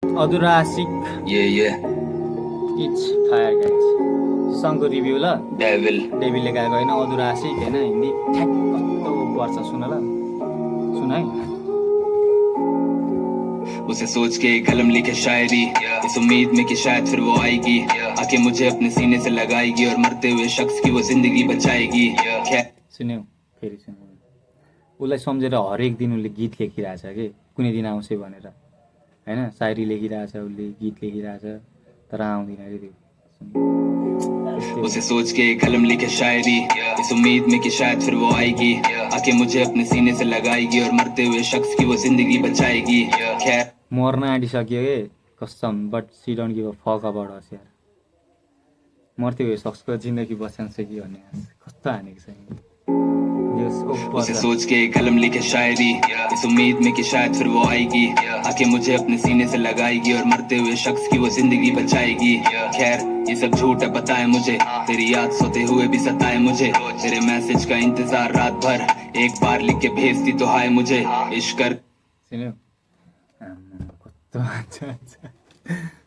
अधुरा आशिक ये it's fire guys सङको review ल डेविल डेभिलले गाएको होइन अधुरा आशिक होइन हिन्दी ठ्याक कस्तो वर्ष सुन ल सुन है उसे सोच के कलम लिखे शायरी इस उम्मीद में कि शायद फिर वो आएगी आके मुझे अपने सीने से लगाएगी और मरते हुए शख्स की वो जिंदगी बचाएगी सुन्यौ फेरि सुन्यौ उसलाई सम्झेर हरेक दिन उसले गीत लेखिरहेछ कि कुनै दिन आउँछ भनेर होइन शायरी लेखिरहेछ उसले गीत लेखिरहेछ तर आउँदैन अरे त्यो उसे सोच के कलम लिखे शायरी इस उम्मीद में कि शायद फिर वो आएगी आके मुझे अपने सीने से लगाएगी और मरते हुए शख्स की वो जिंदगी बचाएगी खैर मर्न आँटिसक्यो के कसम but she don't give a fuck about us यार मर्ते हुए शख्सको जिन्दगी बचाउँछ कि भन्ने कस्तो हानेको छ उसे सोच के कलम लिखे शायरी इस उम्मीद में कि शायद फिर वो आएगी आके मुझे अपने सीने से लगाएगी और मरते हुए शख्स की वो जिंदगी बचाएगी खैर ये सब झूठ है पता है मुझे तेरी याद सोते हुए भी सताए मुझे तेरे मैसेज का इंतजार रात भर एक बार लिख के भेजती तो हाय मुझे इश्क कर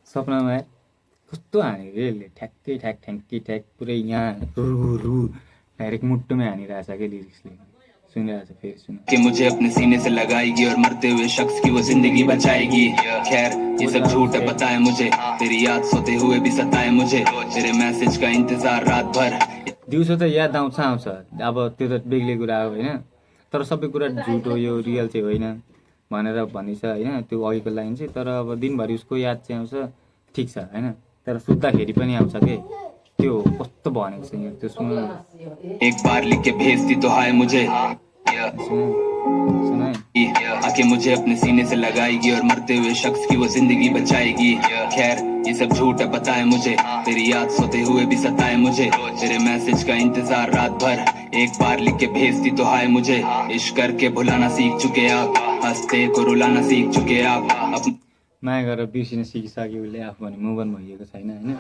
सपनामा कस्तो हानेको रे यसले ठ्याक्कै ठ्याक ठ्याङ्की ठ्याक पुरै यहाँ रु डाइरेक्ट मुट्टुमै हानिरहेछ क्या लिरिक्सले सुनिरहेछ फेरि सुन कि मुझे अपने सीने से लगाएगी और मरते हुए शख्स की वो जिंदगी बचाएगी खैर ये सब झूठ है पता है मुझे तेरी याद सोते हुए भी सताए मुझे तेरे मैसेज का इंतजार रात भर दिउँसो त याद आउँछ अब त्यो त बेग्लै कुरा हो होइन तर सबै कुरा झुट हो यो रियल चाहिँ होइन भनेर भनिन्छ होइन त्यो अघिको लाइन चाहिँ तर अब दिनभरि उसको याद चाहिँ आउँछ ठिक छ होइन तर सुत्दाखेरि पनि आउँछ के त्यो कस्तो भनेको छ यहाँ त्यो सुन एक बार लिख के भेजती तो हाय मुझे सुन आके मुझे अपने सीने से लगाएगी और मरते हुए शख्स की वो जिंदगी बचाएगी खैर ये सब झूठ है पता है मुझे तेरी याद सोते हुए भी सताए मुझे तेरे मैसेज का इंतजार रात भर एक बार लिख के भेजती तो हाय मुझे इश्क करके भुलाना सीख चुके आप हंसते को रुलाना सीख चुके आप माया गरेर बिर्सिन सिकिसक्यो उसले आफू भने मुभ अन भइएको छैन होइन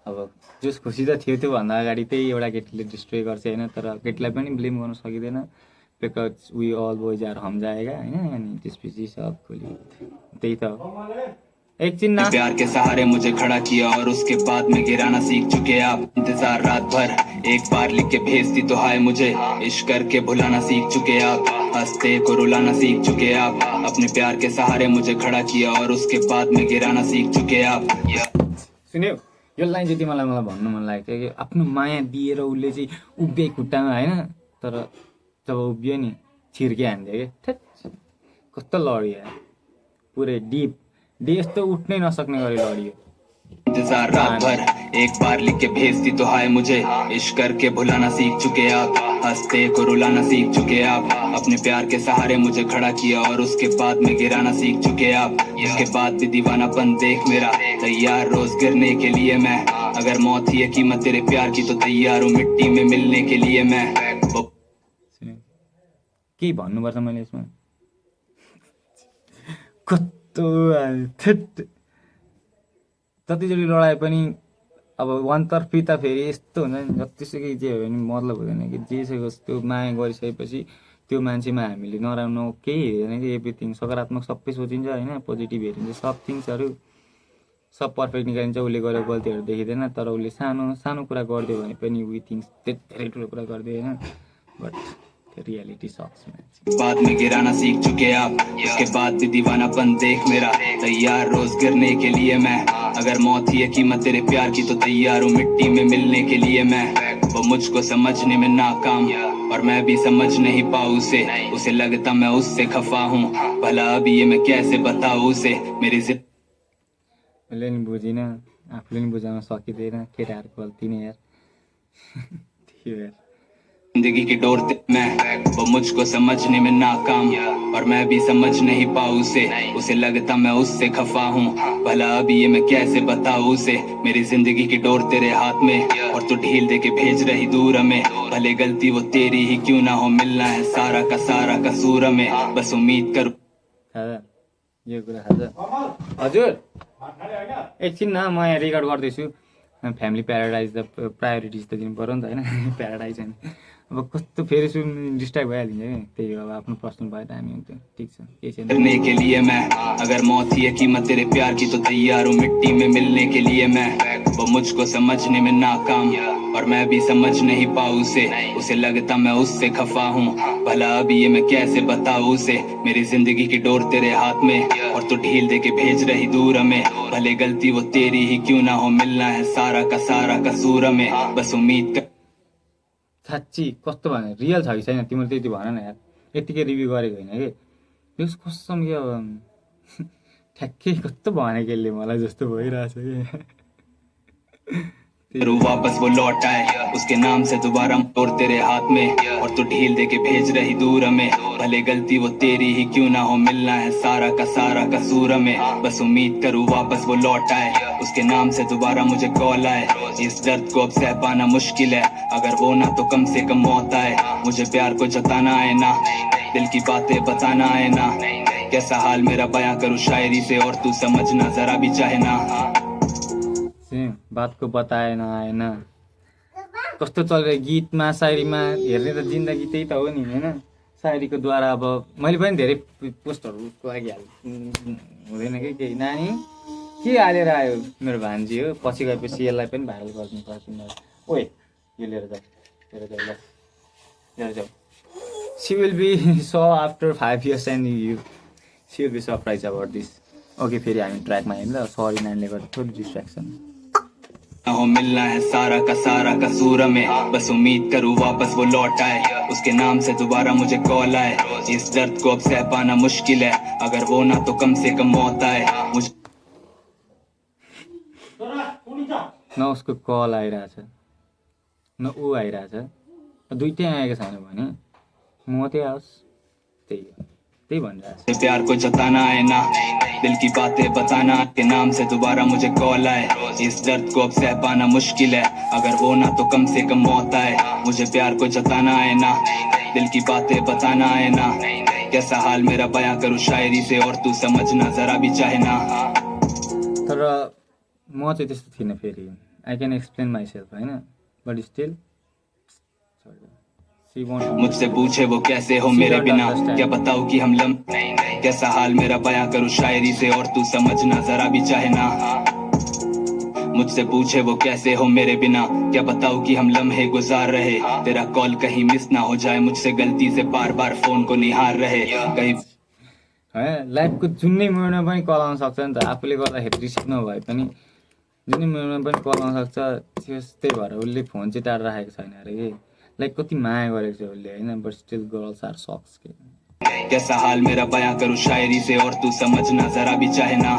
अब जस खुसी त थियो त्योभन्दा अगाडि त्यही एउटा केटीले डिस्ट्रोय गर्छ होइन तर केटीलाई पनि ब्लेम गर्न सकिँदैन because we all boys are हम जाएगा होइन अनि त्यसपछि सब खोली त्यही त हो एकछिन ना प्यार के सहारे मुझे खड़ा किया और उसके बाद में गिराना सीख चुके आप इंतजार रात भर एक बार लिख के भेजती तो हाय मुझे इश्क करके भुलाना सीख चुके आप हंसते को रुलाना सीख चुके आप अपने प्यार के सहारे मुझे खड़ा किया और उसके बाद में गिराना सीख चुके आप सुन्यो यो लाइन चाहिँ तिमीलाई मलाई भन्नु मन लागेको थियो कि आफ्नो माया दिएर उसले चाहिँ उभिए खुट्टामा होइन तर जब उभियो नि छिर्के हान्थ्यो कि ठ्याट कस्तो लडियो पुरै डिप यस्तो उठ्नै नसक्ने गरी लडियो इंतजार रात भर एक बार लिख के भेजती तो हाय मुझे इश्क करके भुलाना सीख चुके आप हंसते को रुलाना सीख चुके आप अपने प्यार के सहारे मुझे खड़ा किया और उसके बाद में गिराना सीख चुके आप इसके बाद भी दीवानापन देख मेरा तैयार रोज गिरने के लिए मैं अगर मौत ही है कीमत तेरे प्यार की तो तैयार हूँ मिट्टी में मिलने के लिए मैं के भन्नुपर्छ मैले यसमा कस्तो जतिचोटि लडाए पनि अब वानतर्फी त फेरि यस्तो हुन्छ नि जतिसुकै जे हो भने मतलब हुँदैन कि जे छ त्यो माया गरिसकेपछि त्यो मान्छेमा हामीले नराम्रो केही हेर्दैन कि एभ्रिथिङ सकारात्मक सबै सोचिन्छ होइन पोजिटिभ हेरिन्छ सब थिङ्सहरू सब पर्फेक्ट निकालिन्छ उसले गरेको गल्तीहरू देखिँदैन तर उसले सानो सानो कुरा गरिदियो भने पनि वी थिङ्स धेरै ठुलो कुरा गरिदियो होइन बट रियलिटी सक्स बाद में गिराना सीख चुके आप इसके बाद भी दीवानापन देख मेरा तैयार रोज गिरने के लिए मैं अगर मौत ही है कीमत तेरे प्यार की तो तैयार हूँ मिट्टी में मिलने के लिए मैं वो मुझको समझने में नाकाम और मैं भी समझ नहीं पाऊँ उसे लगता मैं उससे खफा हूँ भला अभी ये मैं कैसे बताऊँ उसे मेरी उसले नि बुझिन आफूले नि बुझाउन सकिँदैन केटाहरूको गल्ती नै यार थियो यार जिंदगी की डोर मैं वो मुझको समझने में नाकाम और मैं भी समझ नहीं पाऊँ उसे लगता मैं उससे खफा हूँ भला अभी ये मैं कैसे बताऊँ उसे मेरी जिंदगी की डोर तेरे हाथ में और तू ढील दे के भेज रही दूर में भले गलती वो तेरी ही क्यों ना हो मिलना है सारा कसूर में बस उम्मीद कर यो कुरा थाहा छ हजुर एकछिन न म यहाँ रेकर्ड गर्दैछु फ्यामिली प्याराडाइज त प्रायोरिटिज त दिनु पऱ्यो नि त होइन प्याराडाइज होइन अब कस्तो फेरि सुन डिस्ट्र्याक्ट भइहालिन्छ क्या त्यही हो अब आफ्नो पर्सनल भयो त हामी हुन्थ्यो ठिक छ केही छैन करने के लिए मैं अगर मौत ही है कीमत तेरे प्यार की तो तैयार हूँ मिट्टी में मिलने के लिए मैं वो मुझको समझने में नाकाम और मैं भी समझ नहीं पाऊँ उसे लगता मैं उससे खफा हूँ भला अब ये मैं कैसे बताऊँ उसे मेरी जिंदगी की डोर तेरे हाथ में और तू ढील दे के भेज रही दूर हमें भले गलती वो तेरी ही क्यों ना हो मिलना है सारा कसूर हमें बस उम्मीद कर साँच्ची कस्तो भने रियल छ कि छैन तिमीले त्यति भन न यार यत्तिकै रिभ्यू गरेको होइन कि यो कसम कि अब ठ्याक्कै कस्तो भनेको यसले मलाई जस्तो भइरहेछ कि करूँ वापस वो लौट आए उसके नाम से दोबारा और तेरे हाथ में और तू ढील दे के भेज रही दूर हमें भले गलती वो तेरी ही क्यों ना हो मिलना है सारा कसूर हमें बस उम्मीद करूँ वापस वो लौट आए उसके नाम से दोबारा मुझे कॉल आए इस दर्द को अब सह पाना मुश्किल है अगर वो ना तो कम से कम मौत आए मुझे प्यार को जताना है ना दिल की बातें बताना है ना कैसा हाल मेरा बयां करूँ शायरी से और तू समझना जरा भी चाहे ना बातको बताएन आएन कस्तो चलेर गीतमा शायरीमा हेर्ने त जिन्दगी त्यही त हो नि होइन शायरीको द्वारा अब मैले पनि धेरै पोस्टहरूको लागि हुँदैन कि केही नानी के हालेर आयो मेरो भान्जी हो पछि गएपछि यसलाई पनि भाइरल गरिदिनु पर्छ ओए यो लिएर जाऊ she will be so after 5 years and you see will be surprise about this okay फेरि हामी ट्र्याकमा हेर्नु ल सरी नानीले गर्दा थोरै डिस्ट्र्याक्सन हो मिलना है सारा कसूर में बस उम्मीद करूँ वापस वो लौट आए उसके नाम से दोबारा मुझे कॉल आए इस दर्द को अब सह पाना मुश्किल है अगर वो ना तो कम से कम मौत आए मुझे न उसको कल आइरहेछ न ऊ आइरहेछ दुइटै आएको छैन भने मात्रै आओस् त्यही भनिरहेछ प्यार को जताना है ना दिल की बातें बताना के नाम से दोबारा मुझे कॉल आए इस दर्द को अब सह पाना मुश्किल है अगर वो ना तो कम से कम मौत आए मुझे प्यार को जताना है ना दिल की बातें बताना है ना कैसा हाल मेरा बयां करूँ शायरी से और तू समझना जरा भी चाहे ना तर म चाहिँ त्यस्तो थिइनँ फेरि आई क्यान एक्सप्लेन माइसेल्फ होइन बट स्टिल मुझसे पूछे वो कैसे हो मेरे बिना क्या बताऊं कि हम कैसा हाल मेरा बयां करूं शायरी से और तू समझना जरा भी चाहे ना मुझसे पूछे वो कैसे हो मेरे बिना क्या बताऊं कि हम लम्हे गुजार रहे तेरा कॉल कहीं मिस ना हो जाए मुझसे गलती से बार फोन को निहार रहे कहीं लाइफको जुनै मोडमा पनि कल आउन सक्छ नि त आफूले गर्दाखेरि रिसिभ नभए पनि जुनै मोडमा पनि कल आउन सक्छ त्यही भएर उसले फोन चाहिँ टाढा राखेको छैन अरे कि लाइक कति माया गरेको छ उसले होइन बट स्टिल गर्ल्स आर सक्स के कैसा हाल मेरा बयां करूं शायरी से और तू समझना जरा भी चाहे ना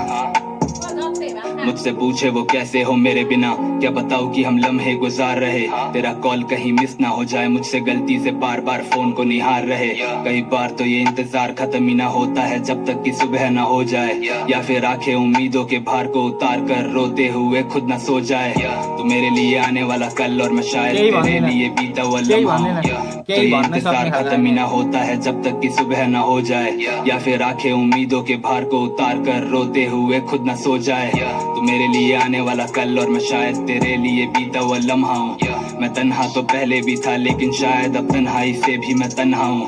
मुझसे पूछे वो कैसे हो मेरे बिना क्या बताऊं कि हम लम्हे गुजार रहे तेरा कॉल कहीं मिस ना हो जाए मुझसे गलती से बार फोन को निहार रहे कई बार तो ये इंतजार खत्म ही ना होता है जब तक कि सुबह ना हो जाए या फिर आंखें उम्मीदों के भार को उतार कर रोते हुए खुद ना सो जाए तू मेरे लिए आने वाला कल और मैं शायद तेरे लिए बीता हुआ लम्हा तो ये इंतजार खत्म ही ना होता है जब तक कि सुबह ना हो जाए या फिर आंखें उम्मीदों के भार को उतार कर रोते हुए खुद ना सो जाए तू मेरे लिए आने वाला कल और मैं शायद तेरे लिए बीता हुआ लम्हा हूँ मैं तन्हा तो पहले भी था लेकिन शायद अब तन्हाई से भी मैं तन्हा हूँ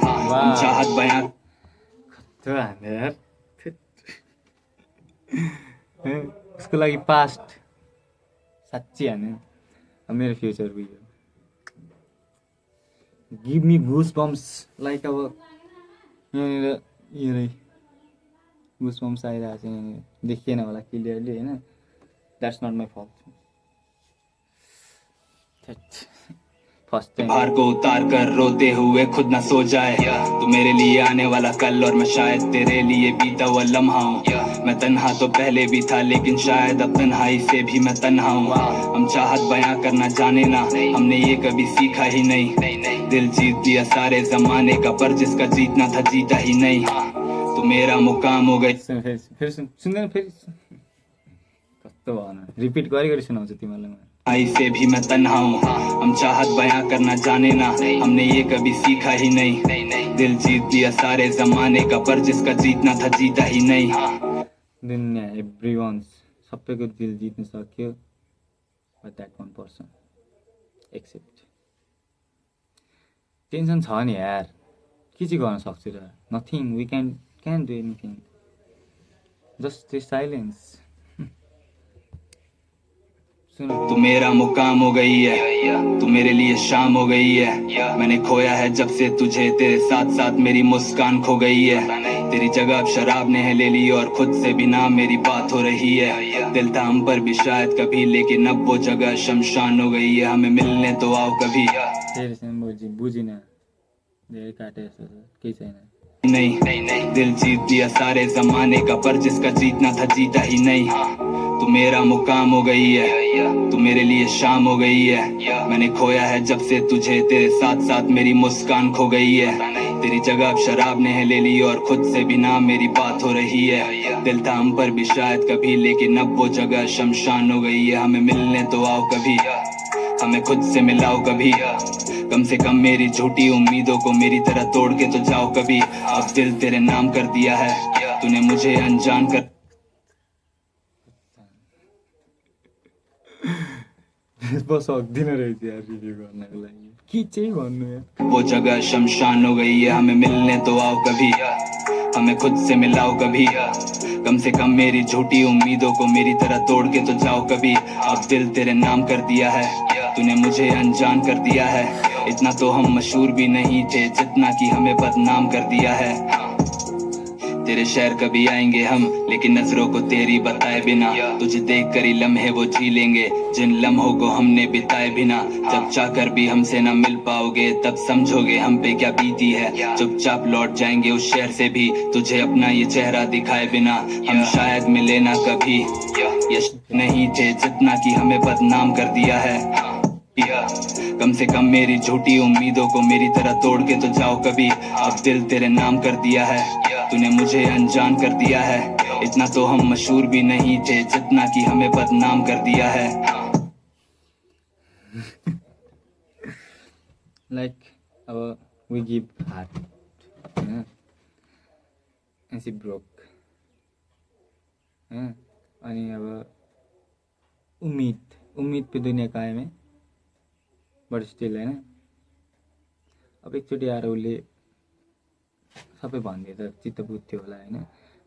चाहत बयां उसको लागि पास्ट साँच्ची हाने मेरो फ्युचर बियो गिभ मी गुस बम्स लाइक अब यहाँनिर गुस बम्स आइरहेको छ यहाँनिर देखिएन होला क्लियरली होइन that's not my fault first time भार को उतार कर रोते हुए खुद ना सो जाए तू मेरे लिए आने वाला कल और मैं शायद तेरे लिए बीता हुआ लम्हा हूँ मैं तन्हा तो पहले भी था लेकिन शायद अब तन्हाई से भी मैं तन्हा हूँ हम चाहत बयां करना जाने ना हमने ये कभी सीखा ही नहीं दिल जीत दिया सारे जमाने का पर जिसका जीतना था जीता ही नहीं तू मेरा मुकाम हो गई फिर सुन्दैन फेरि कस्तो भन रिपिट गरी सुनाउँछु तिमीलाई म आई से भी मैं तन्हा हूँ हम चाहत बयां करना जाने ना हमने ये कभी सीखा ही नहीं दिल जीत दिया सारे जमाने का पर जिसका जीतना था जीता ही नहीं दुनिया एभ्रिवान्स सबैको दिल जित्न सक्यो but that one person except tension छ नि यार के चाहिँ गर्न सक्छु र nothing we can do anything just the silence तू मेरा मुकाम हो गई है, तू मेरे लिए शाम हो गई है। मैंने खोया है जब से तुझे, तेरे साथ साथ मेरी मुस्कान खो गई है। तेरी जगह अब शराब ने है ले ली और खुद से भी ना मेरी बात हो रही है। दिल था हम पर भी शायद कभी, लेकिन अब वो जगह शमशान हो गई है। हमें मिलने तो आओ कभी। बुझिन धेरै काटे जस्तो छ केही छैन नहीं दिल जीत दिया सारे जमाने का, पर जिसका जीतना था जीता ही नहीं। तू मेरा मुकाम हो गई है, तू मेरे लिए शाम हो गई है। मैंने खोया है जब से तुझे, तेरे साथ साथ मेरी मुस्कान खो गई है। तेरी जगह अब शराब ने है ले ली और खुद से भी ना मेरी बात हो रही है। दिल था हम पर भी शायद कभी, लेकिन अब वो जगह शमशान हो गई है। हमें मिलने तो आओ कभी, हमें खुद से मिलाओ कभी। कम से कम मेरी झूठी उम्मीदों को मेरी तरह तोड़ के तो जाओ कभी। अब दिल तेरे नाम कर दिया है, तूने मुझे अनजान कर बस सक्दिनँ रहेछ यार रिभ्यू गर्नको लागि के चाहिँ भन्नु यार वो जगह शमशान हो गई है। हमें मिलने तो आओ कभी, हमें खुद से मिलाओ कभी। कम से कम मेरी झूठी उम्मीदों को मेरी तरह तोड़ के तो जाओ कभी। अब दिल तेरे नाम कर दिया है, तूने मुझे अनजान कर दिया है। इतना तो हम मशहूर भी नहीं थे जितना कि हमें बदनाम कर दिया है। तेरे शहर कभी आएंगे हम, लेकिन नजरों को तेरी बताए बिना। तुझे देख कर ही लम्हे वो जी लेंगे जिन लम्हों को हमने बिताए बिना। जब चाहकर भी हमसे न मिल पाओगे तब समझोगे हम पे क्या बीती है। चुपचाप लौट जाएंगे उस शहर से भी तुझे अपना ये चेहरा दिखाए बिना। हम शायद मिले ना कभी, ये नहीं थे जितना कि हमें बदनाम कर दिया है। कम से कम मेरी झूठी उम्मीदों को मेरी तरह तोड़ के तो जाओ कभी। अब दिल तेरे नाम कर दिया है, तूने मुझे अनजान कर दिया है। इतना तो हम मशहूर भी नहीं थे जितना कि हमें बदनाम कर दिया है। लाइक अब वी गिभ हार्ट होइन एन्ड सी ब्रोक होइन अनि अब उम्मीद पे दुनिया कायम है बट स्टिल होइन अब एकचोटि आएर उसले सबै भनिदिए त चित्त बुझ्थ्यो होला होइन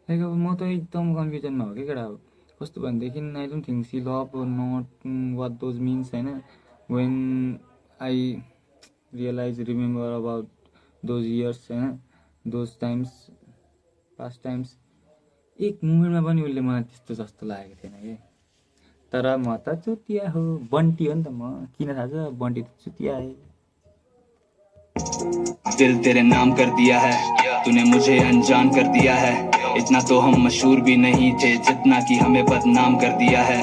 लाइक अब म त एकदम कन्फ्युजनमा हो कि केटा अब कस्तो भनेदेखि I don't think she love not what those means होइन when I realise remember about those years होइन दोज टाइम्स पास्ट टाइम्स एक मोमेन्टमा पनि उसले मलाई त्यस्तो जस्तो लागेको थिएन कि तर म त चुतिया हो बन्टी हो नि त म किन थाहा छ बन्टी त चुतिया है दिल तेरे नाम कर दिया है, तूने मुझे अनजान कर दिया है। इतना तो हम मशहूर भी नहीं थे जितना कि हमें बदनाम कर दिया है।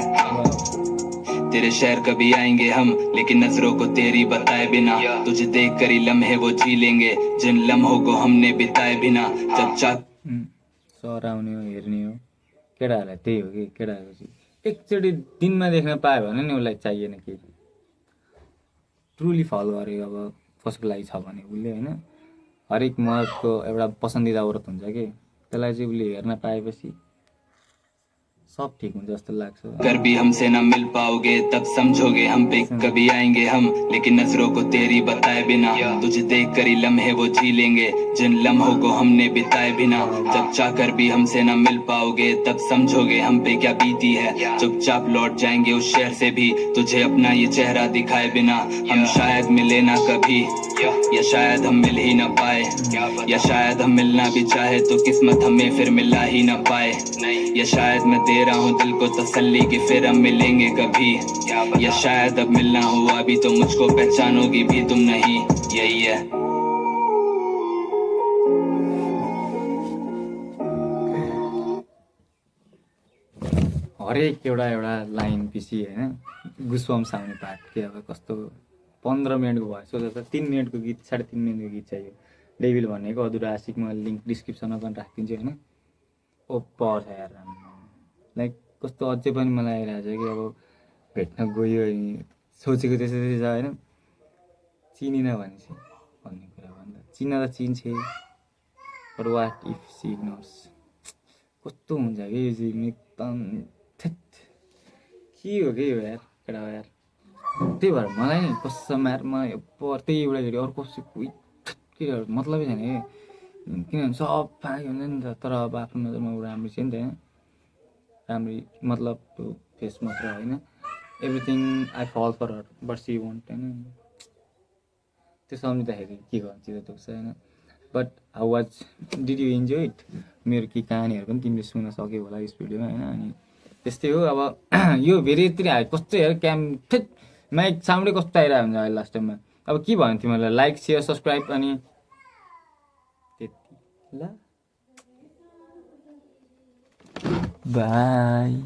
तेरे शहर कभी आएंगे हम, लेकिन नजरों को तेरी बताए बिना। तुझे देख कर ही लम्हे वो जी लेंगे जिन लम्हों को हमने बिताए बिना। जब चाक सराउने हो हेर्ने हो केटाहरूलाई त्यही हो कि केटाहरू चाहिँ एकचोटि दिनमा देख्न पायो भने नि उसलाई चाहिएन कि ट्रुली फलो गरेको अब कसको लागि छ भने उसले होइन हरेक मर्दको एउटा पसन्दिदा औरत हुन्छ कि त्यसलाई चाहिँ उसले हेर्न पाएपछि सब ठीक हुन्छ जस्तो लाग्छ कर भी हमसे ना मिल पाओगे तब समझोगे हम पे कभी आएंगे हम, लेकिन नजरों को तेरी बताए बिना। तुझे देख कर ही लम्हे वो जी लेंगे जिन लम्हों को हमने बिताए बिना। जब चाहकर भी हमसे ना मिल पाओगे तब समझोगे हम पे क्या बीती है। चुपचाप लौट जाएंगे उस शहर से भी तुझे अपना ये चेहरा दिखाए बिना। हम शायद मिले ना कभी, या शायद हम मिल ही ना पाए, या शायद हम मिलना भी चाहे तो किस्मत हमें फिर मिला ही ना पाए। या शायद मैं दे रहा हूँ दिल को तसल्ली कि फिर हम मिलेंगे कभी, या शायद अब मिलना हुआ भी तो मुझको पहचानोगी भी तुम नहीं। यही है हरेक एउटा लाइन पछि होइन गुस्बम्स आउने पार्ट के अब कस्तो 15 मिनटको भयो सोच त 3 मिनटको गीत 3.5 मिनटको गीत चाहियो डेभिल भनेको अधुरा आशिक म लिङ्क डिस्क्रिप्सनमा पनि राखिदिन्छु होइन ओपर छ यार लाइक कस्तो अझै पनि मलाई आइरहेको छ कि अब भेट्न गयो अनि सोचेको त्यसै छ होइन चिनिन भने चाहिँ भन्ने कुरा भन्दा चिन्न त चिन्छे but what if she ignores कस्तो हुन्छ कि यो चाहिँ एकदम के हो कि यो यार केटा हो यार त्यही भएर मलाई नि कसम मार मलाई त्यही एउटा केटी अर्को केटीहरू मतलबै छैन कि किनभने सब फाँकी हुन्छ नि त तर अब आफ्नो नजरमा ऊ राम्रो छ नि त होइन राम्री मतलब त्यो फेस मात्र होइन एभ्रिथिङ आई फल फर हर बट सी वन्ट होइन त्यो सम्झिँदाखेरि के गर्नु चित्त दुख्छ होइन but how was did you enjoy it मेरो के कहानीहरू पनि तिमीले सुन्न सक्यौ होला यस भिडियोमा होइन अनि त्यस्तै हो अब यो भेरितिर हाइ कस्तो हेर क्याम ठिट माइक साउन्डै कस्तो आइरहेको हुन्छ अहिले लास्ट टाइममा अब के भन्यो तिमीहरूलाई लाइक सेयर सब्सक्राइब अनि त्यति ल बाई